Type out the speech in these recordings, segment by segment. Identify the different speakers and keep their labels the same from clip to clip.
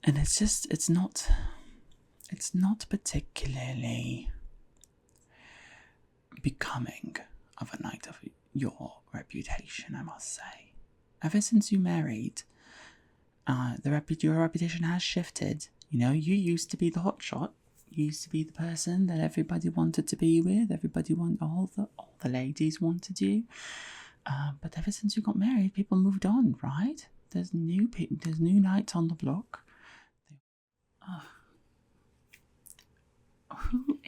Speaker 1: And it's not particularly becoming of a knight of your reputation, I must say. Ever since you married, your reputation has shifted. You know, you used to be the hotshot. You used to be the person that everybody wanted to be with. All the ladies wanted you. But ever since you got married, people moved on, right? There's new knights on the block. Who?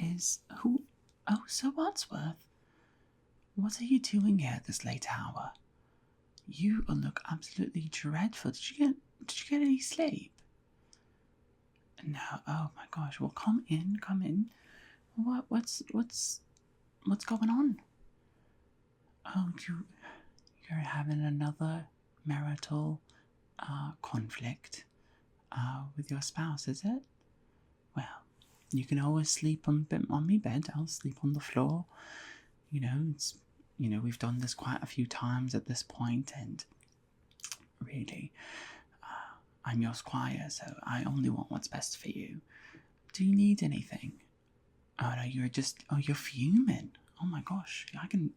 Speaker 1: Oh, Sir Wadsworth. What are you doing here at this late hour? You look absolutely dreadful. Did you get any sleep? No. Oh my gosh. Well, come in. What's going on? Oh, you're having another marital conflict with your spouse, is it? Well, you can always sleep on my bed. I'll sleep on the floor. We've done this quite a few times at this point, and really, I'm your squire, so I only want what's best for you. Do you need anything? Oh no, you're fuming. Oh my gosh, I can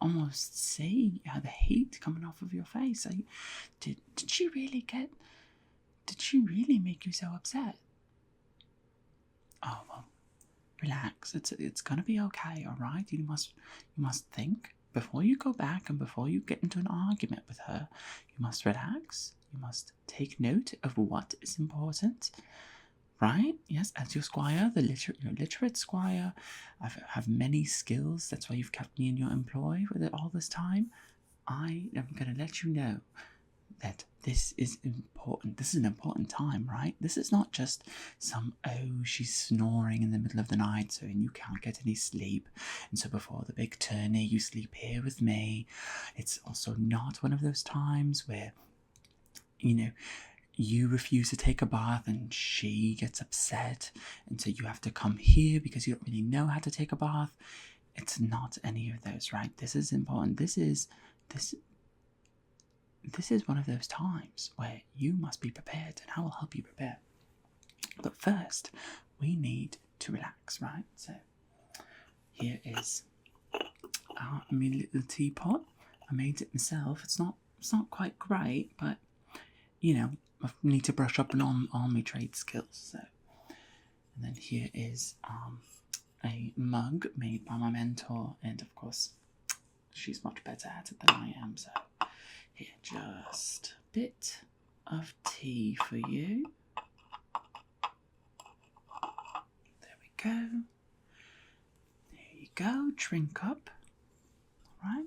Speaker 1: almost see the heat coming off of your face. Did she really make you so upset? Oh well, relax. It's gonna be okay, all right? You must think before you go back and before you get into an argument with her. You must relax. You must take note of what is important. Right? Yes, as your squire, your literate squire. I have many skills. That's why you've kept me in your employ with it all this time. I am going to let you know that this is important. This is an important time, right? This is not just she's snoring in the middle of the night, so you can't get any sleep, and so before the big tourney you sleep here with me. It's also not one of those times where, you refuse to take a bath and she gets upset, and so you have to come here because you don't really know how to take a bath. It's not any of those, right? This is important. This is one of those times where you must be prepared, and I will help you prepare. But first, we need to relax, right? So here is our little teapot. I made it myself. It's not quite great, but I need to brush up on all my trade skills. So, and then here is a mug made by my mentor, and of course, she's much better at it than I am. So, here, just a bit of tea for you. There we go. There you go. Drink up. All right.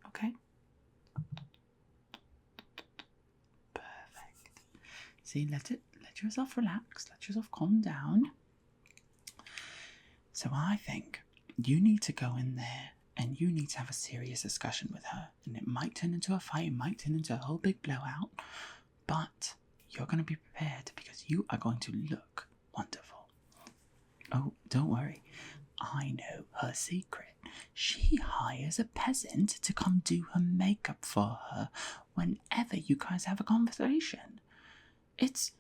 Speaker 1: Okay. See, let yourself relax, let yourself calm down. So I think you need to go in there and you need to have a serious discussion with her. And it might turn into a fight, it might turn into a whole big blowout, but you're going to be prepared because you are going to look wonderful. Oh, don't worry. I know her secret. She hires a peasant to come do her makeup for her whenever you guys have a conversation. It's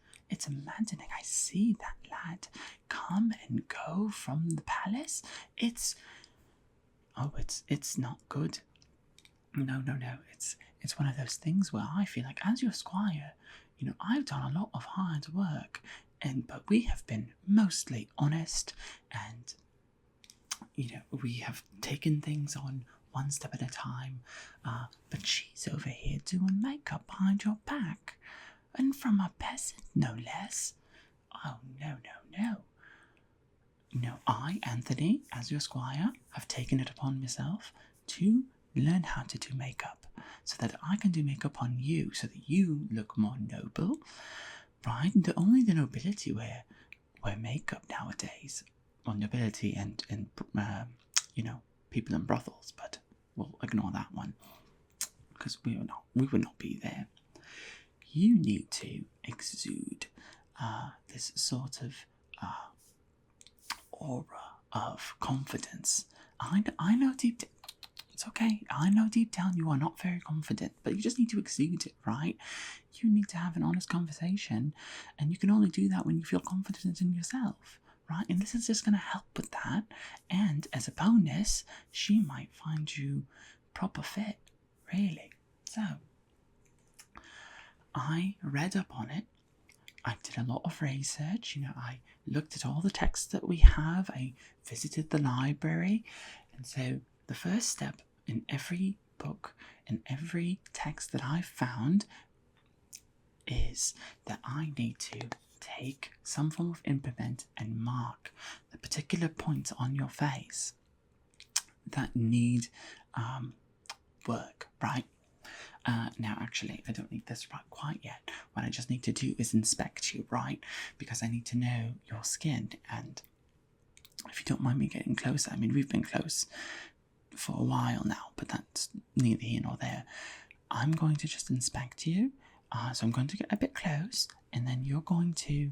Speaker 1: maddening. I see that lad come and go from the palace. It's not good. No. It's one of those things where I feel like, as your squire, I've done a lot of hard work, but we have been mostly honest, and we have taken things on one step at a time. But she's over here doing makeup behind your back. And from a peasant, no less. Oh, no. I, Anthony, as your squire, have taken it upon myself to learn how to do makeup, so that I can do makeup on you, so that you look more noble, right? Only the nobility wear makeup nowadays. Well, nobility and people in brothels, but we'll ignore that one, because we would not be there. You need to exude this sort of aura of confidence. I know deep down. It's okay. I know deep down you are not very confident, but you just need to exude it, right? You need to have an honest conversation, and you can only do that when you feel confident in yourself, right? And this is just going to help with that. And as a bonus, she might find you proper fit, really. So, I read up on it. I did a lot of research. I looked at all the texts that we have. I visited the library. And so the first step in every book and every text that I've found is that I need to take some form of implement and mark the particular points on your face that need work, right? Now, actually, I don't need this right quite yet. What I just need to do is inspect you, right? Because I need to know your skin. And if you don't mind me getting closer, I mean, we've been close for a while now, but that's neither here nor there. I'm going to just inspect you. So I'm going to get a bit close, and then you're going to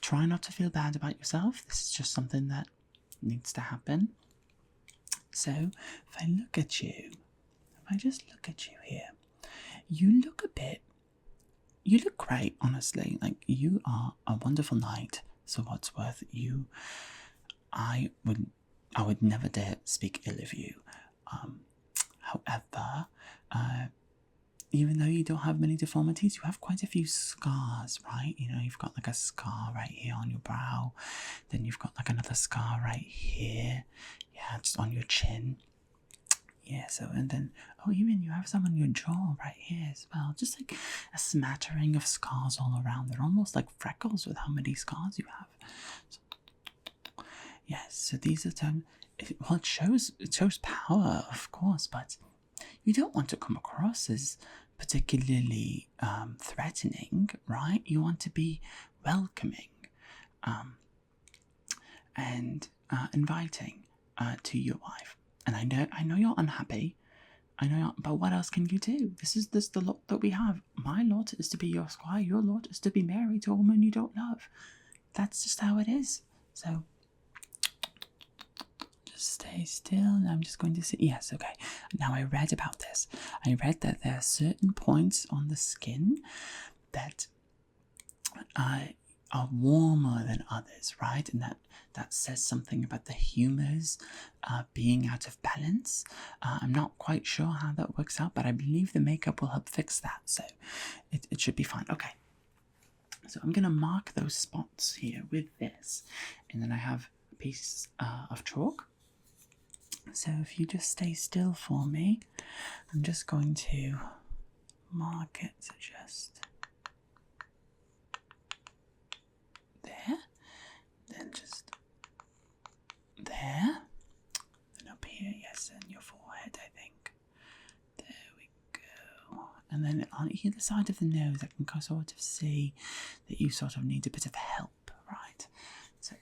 Speaker 1: try not to feel bad about yourself. This is just something that needs to happen. So if I look at you, if I just look at you here, you look great, honestly. Like, you are a wonderful knight, Sir Wadsworth. I would never dare speak ill of you. However, even though you don't have many deformities, you have quite a few scars, right? You've got like a scar right here on your brow. Then you've got like another scar right here. Yeah, just on your chin. Yeah, so, and then, even you have some on your jaw right here as well. Just like a smattering of scars all around. They're almost like freckles with how many scars you have. So, yes, so these are well, it shows power, of course, but you don't want to come across as particularly threatening, right? You want to be welcoming and inviting to your wife. And I know you're unhappy. But what else can you do? This is the lot that we have. My lot is to be your squire. Your lot is to be married to a woman you don't love. That's just how it is. So just stay still. I'm just going to see. Yes, okay. Now, I read about this. I read that there are certain points on the skin that are warmer than others, right? And that says something about the humours being out of balance. I'm not quite sure how that works out, but I believe the makeup will help fix that, so it should be fine. Okay, so I'm going to mark those spots here with this, and then I have a piece of chalk. So if you just stay still for me, I'm just going to mark it, so just there, then just there, and up here, yes, and your forehead, I think. There we go. And then on either side of the nose, I can sort of see that you sort of need a bit of help, right? So,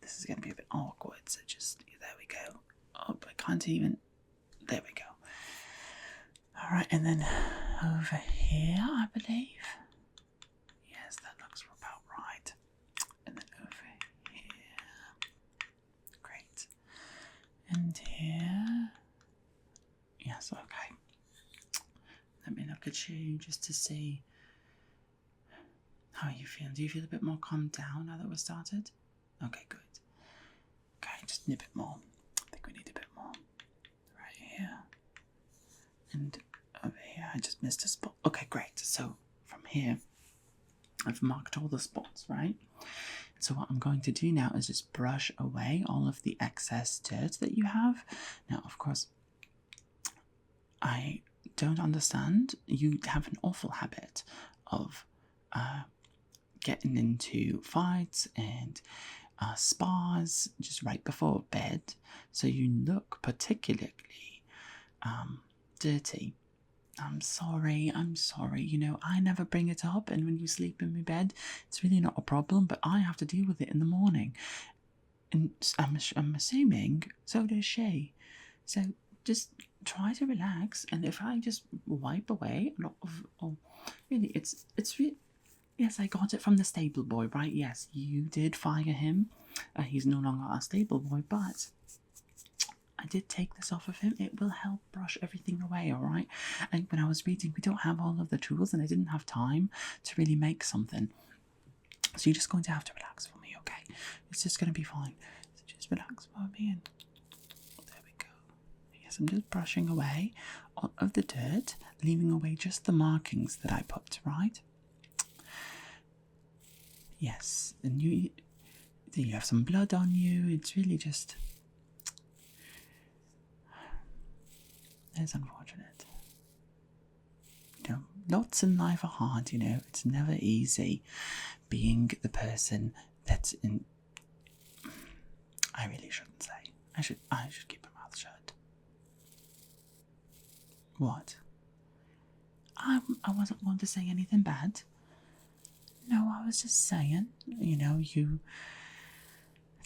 Speaker 1: this is going to be a bit awkward, so just, there we go. Oh, I can't even, there we go. Alright, and then over here, I believe. Yes, that looks about right. And then over here. Great. And here. Yes, okay. Let me look at you just to see how you feel. Do you feel a bit more calmed down now that we're started? Okay, good. Okay, just need a bit more. I think we need a bit more. Right here. And over here, I just missed a spot. Okay, great. So from here, I've marked all the spots, right? So what I'm going to do now is just brush away all of the excess dirt that you have. Now, of course, I don't understand. You have an awful habit of getting into fights and spas just right before bed. So you look particularly dirty. I'm sorry. I never bring it up, and when you sleep in my bed, it's really not a problem, but I have to deal with it in the morning. And I'm assuming so does she. So just try to relax, and if I just wipe away a lot of, really, it's really, yes, I got it from the stable boy, right? Yes, you did fire him. He's no longer our stable boy, but I did take this off of him. It will help brush everything away, alright? And when I was reading, we don't have all of the tools and I didn't have time to really make something. So you're just going to have to relax for me, okay? It's just going to be fine. So just relax for me and there we go. Yes, I'm just brushing away all of the dirt, leaving away just the markings that I put, right? Yes, and you have some blood on you. It's really just... It's unfortunate. You know, lots in life are hard, you know. It's never easy being the person that's in... I really shouldn't say. I should keep my mouth shut. What? I wasn't going to say anything bad. No, I was just saying, you know, it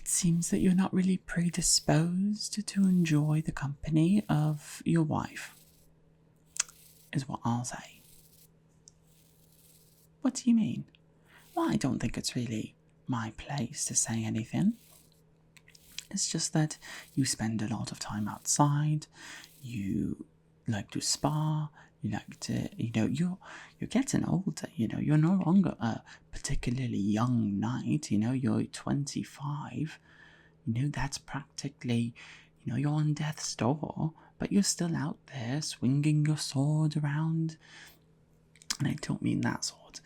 Speaker 1: seems that you're not really predisposed to enjoy the company of your wife, is what I'll say. What do you mean? Well, I don't think it's really my place to say anything. It's just that you spend a lot of time outside, you like to spa, you like to, you know, you're getting older, you know, you're no longer a particularly young knight, you know, you're 25, you know, that's practically, you know, you're on death's door, but you're still out there swinging your sword around, and I don't mean that sword,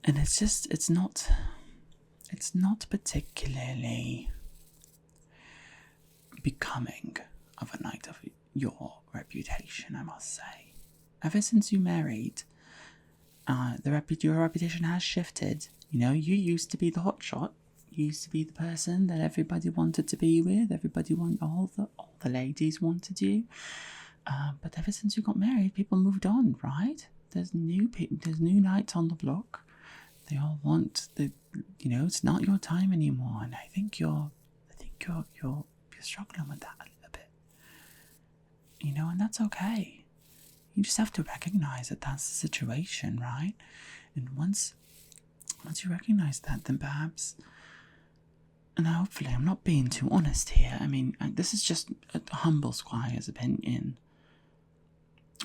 Speaker 1: and it's just, it's not particularly becoming of a knight of your reputation, I must say. Ever since you married, your reputation has shifted. You know, you used to be the hotshot. You used to be the person that everybody wanted to be with. All the ladies wanted you. But ever since you got married, people moved on, right? There's new knights on the block. They all want you know, it's not your time anymore, and I think you're struggling with that a little bit. You know, and that's okay. You just have to recognize that that's the situation, right? And once you recognize that, then perhaps, and hopefully I'm not being too honest here, I mean, this is just a humble Squire's opinion.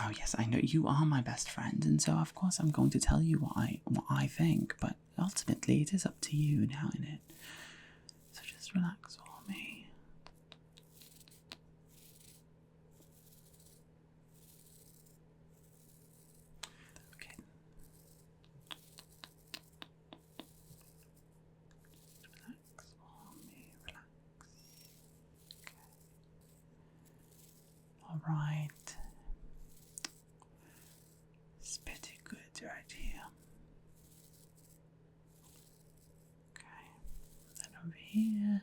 Speaker 1: Oh yes, I know you are my best friend, and so of course I'm going to tell you what I think, but ultimately it is up to you now, innit? So just relax for me. Okay. Relax for me, relax. Okay. Alright. It's pretty good right here. Okay. Then over here.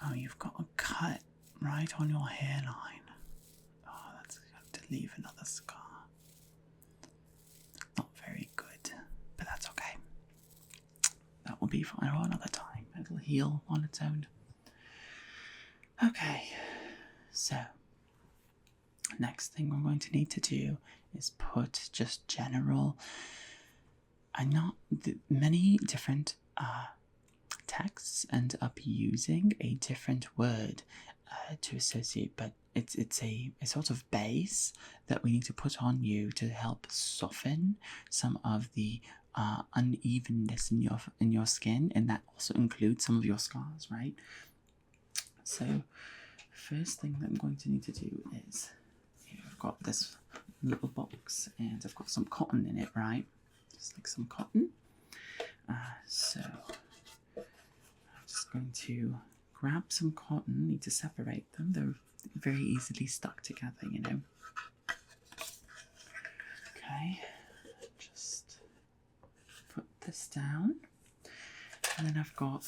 Speaker 1: Oh, you've got a cut right on your hairline. Oh, that's going to leave another scar. Not very good, but that's okay. That will be fine for another time. It'll heal on its own. Okay, so next thing we're going to need to do is put just general, many different texts end up using a different word to associate, but it's a sort of base that we need to put on you to help soften some of the unevenness in your skin, and that also includes some of your scars, right? So first thing that I'm going to need to do is, I've got this little box and I've got some cotton in it, right? Just like some cotton. So I'm just going to grab some cotton. Need to separate them. They're very easily stuck together, you know. Okay, just put this down, and then I've got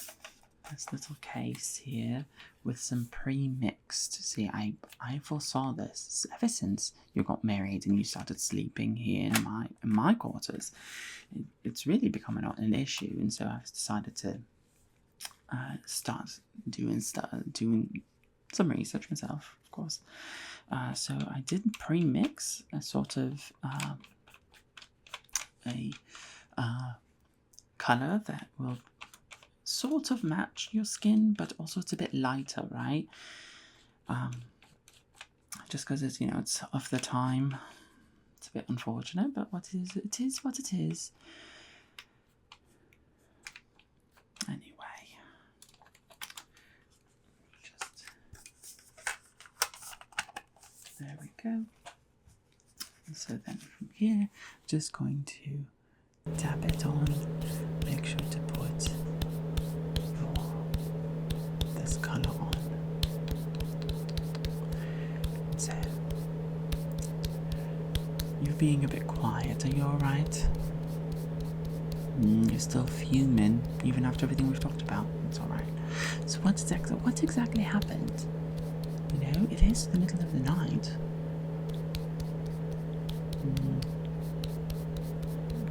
Speaker 1: this little case here with some pre-mixed. See, I foresaw this ever since you got married and you started sleeping here in my quarters. It's really becoming an issue, and so I've decided to start doing some research myself, of course. So I did pre-mix a sort of a colour that will sort of match your skin, but also it's a bit lighter, right? Just because it's, you know, it's of the time. It's a bit unfortunate, but it is what it is. Anyway, just there we go. So then from here, just going to tap it on. Make sure to put this color on. So you're being a bit quiet. Are you all right? You're still fuming, even after everything we've talked about. It's all right. So what exactly happened? You know, it is the middle of the night.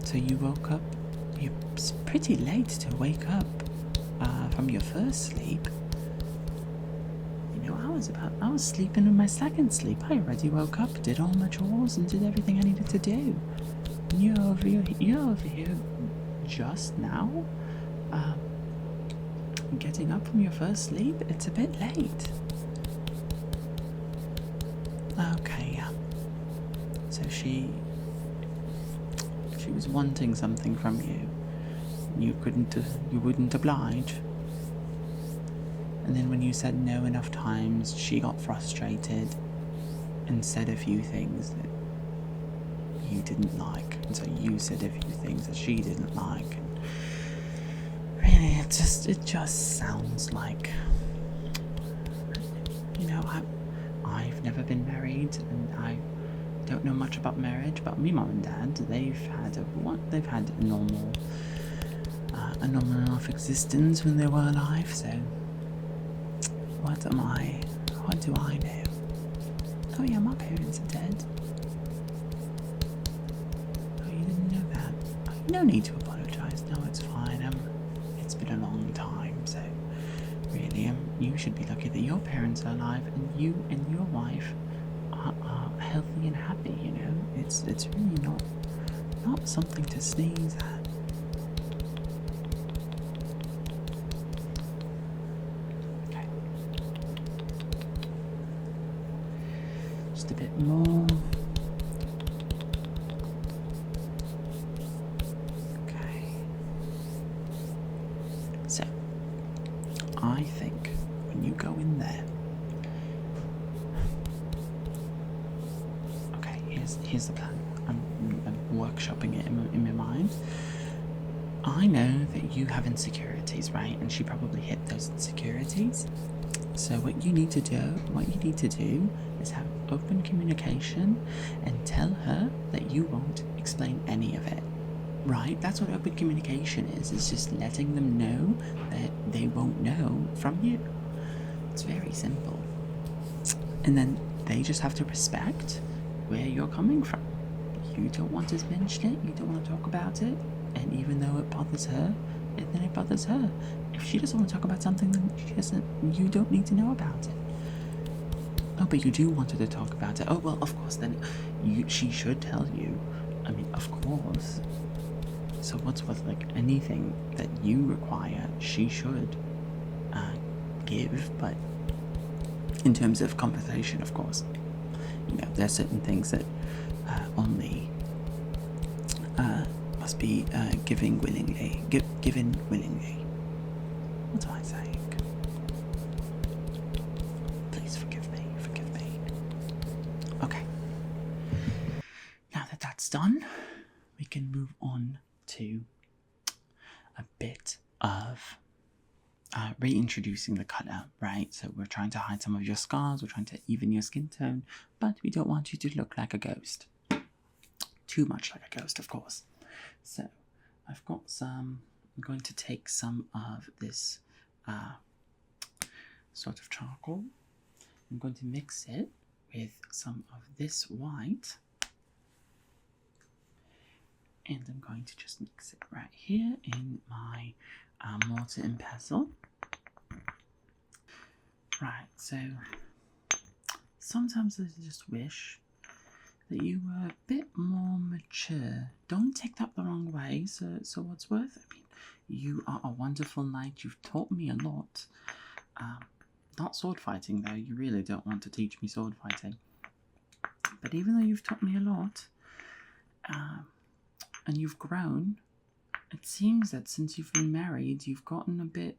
Speaker 1: So you woke up. It's pretty late to wake up from your first sleep. You know, I was sleeping in my second sleep. I already woke up, did all my chores, and did everything I needed to do. And you're over here just now, getting up from your first sleep. It's a bit late. Okay, yeah. So she was wanting something from you. You wouldn't oblige. And then when you said no enough times, she got frustrated and said a few things that you didn't like. And so you said a few things that she didn't like. And really, it just sounds like, you know, I've never been married, and I don't know much about marriage, but me mum and dad, they've had a normal enough existence when they were alive. So what do I know? Oh yeah, my parents are dead. Oh, you didn't know that? Oh, no need to apologise. No, it's fine. It's been a long time, so really, you should be lucky that your parents are alive and you and your wife are healthy and happy. You know, it's really not something to sneeze at. Okay, just a bit more. Okay, so I think when you go in there, okay, here's the plan. I'm workshopping it in my mind. I know that you have insecurities, right? And she probably hit those insecurities. So what you need to do is have open communication and tell her that you won't explain any of it. Right? That's what open communication is. It's just letting them know that they won't know from you. It's very simple. And then they just have to respect where you're coming from. You don't want to mention it, you don't want to talk about it, and even though it bothers her, then it bothers her. If she doesn't want to talk about something, then you don't need to know about it. Oh, but you do want her to talk about it. Oh, well, of course, then she should tell you. I mean, of course. So what's with, like, anything that you require, she should give, but in terms of conversation, of course, you know, there's certain things that only must be given willingly. Given willingly. What am I saying? Please forgive me. Okay. Now that that's done, we can move on to a bit of reintroducing the colour, right? So we're trying to hide some of your scars, we're trying to even your skin tone, but we don't want you to look like a ghost. Too much like a ghost, of course. So I've got I'm going to take some of this sort of charcoal. I'm going to mix it with some of this white, and I'm going to just mix it right here in my mortar and pestle. Right, so sometimes I just wish that you were a bit more mature. Don't take that the wrong way, so what's worth? I mean, You are a wonderful knight. You've taught me a lot. Not sword fighting, though. You really don't want to teach me sword fighting. But even though you've taught me a lot, and you've grown, it seems that since you've been married, you've gotten a bit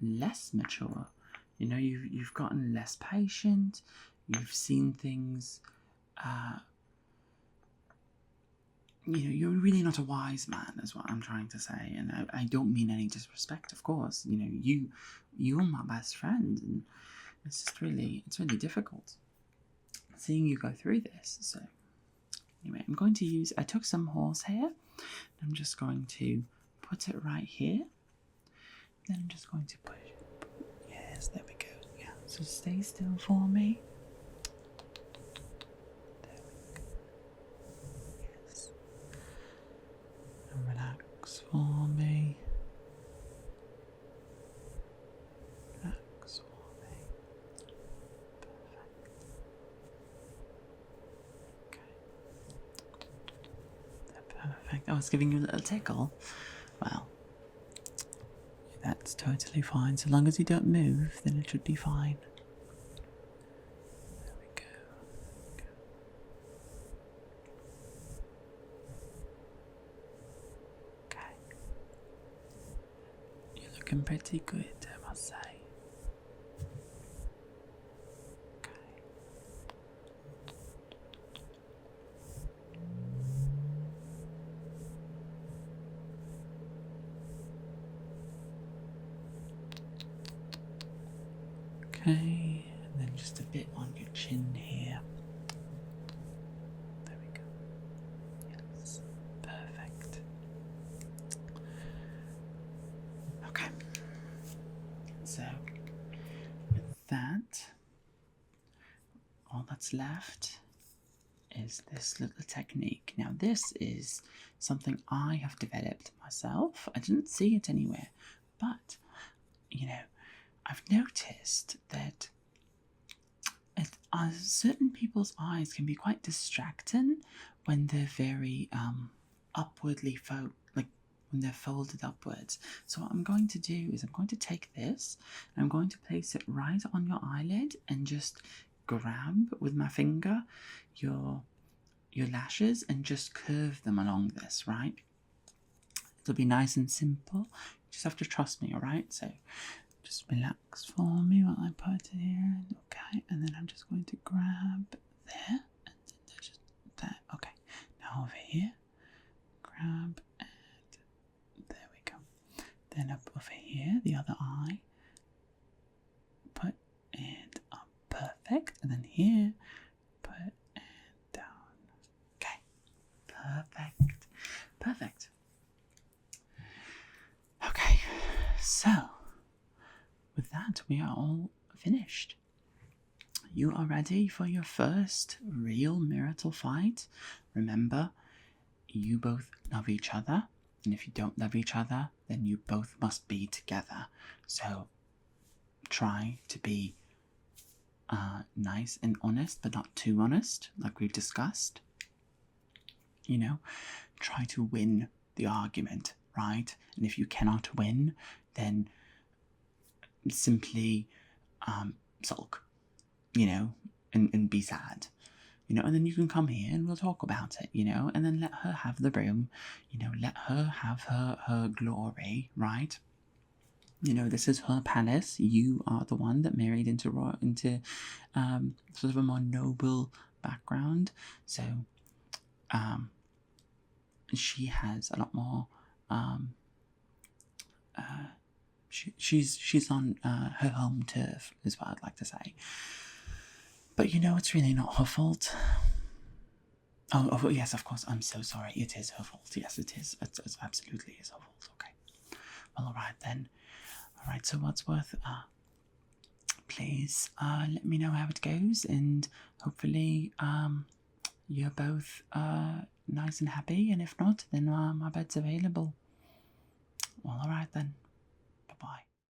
Speaker 1: less mature. You know, you've gotten less patient. You've seen things. You know, you're really not a wise man, is what I'm trying to say. And I don't mean any disrespect, of course. You know, you're my best friend, and it's really difficult seeing you go through this. So anyway, I'm going to use, I took some horsehair. I'm just going to put it right here. Then I'm just going to push. Yes, there we go. Yeah, so stay still for me. There we go. Yes. And relax for me. Relax for me. Perfect. Okay. Perfect. I was giving you a little tickle. Well, that's totally fine. So long as you don't move, then it should be fine. There we go. Okay. You're looking pretty good, I must say. Okay, and then just a bit on your chin here. There we go. Yes, perfect. Okay, so with that, all that's left is this little technique. Now, this is something I have developed myself. I didn't see it anywhere, but you know, I've noticed that certain people's eyes can be quite distracting when they're very upwardly like when they're folded upwards. So what I'm going to do is I'm going to take this and I'm going to place it right on your eyelid and just grab with my finger your lashes and just curve them along this, right? It'll be nice and simple. You just have to trust me, alright? So just relax for me while I put it here. Okay, and then I'm just going to grab there, and then just there. Okay, now over here, grab, and there we go. Then up over here, the other eye, put it up, perfect. And then here, put it down. Okay, perfect, perfect. Okay, so with that, we are all finished. You are ready for your first real marital fight. Remember, you both love each other, and if you don't love each other, then you both must be together. So try to be nice and honest, but not too honest, like we've discussed. You know, try to win the argument, right? And if you cannot win, then simply sulk, you know, and be sad, you know, and then you can come here and we'll talk about it, you know, and then let her have the room, you know, let her have her glory, right? You know, this is her palace. You are the one that married into sort of a more noble background, so she has a lot more she's on her home turf, is what I'd like to say. But you know, it's really not her fault. Oh yes, of course. I'm so sorry. It is her fault. Yes, it is. It absolutely is her fault. Okay. Well, all right then. All right. So Wadsworth, please let me know how it goes, and hopefully you're both nice and happy. And if not, then my bed's available. Well, all right then. Bye-bye.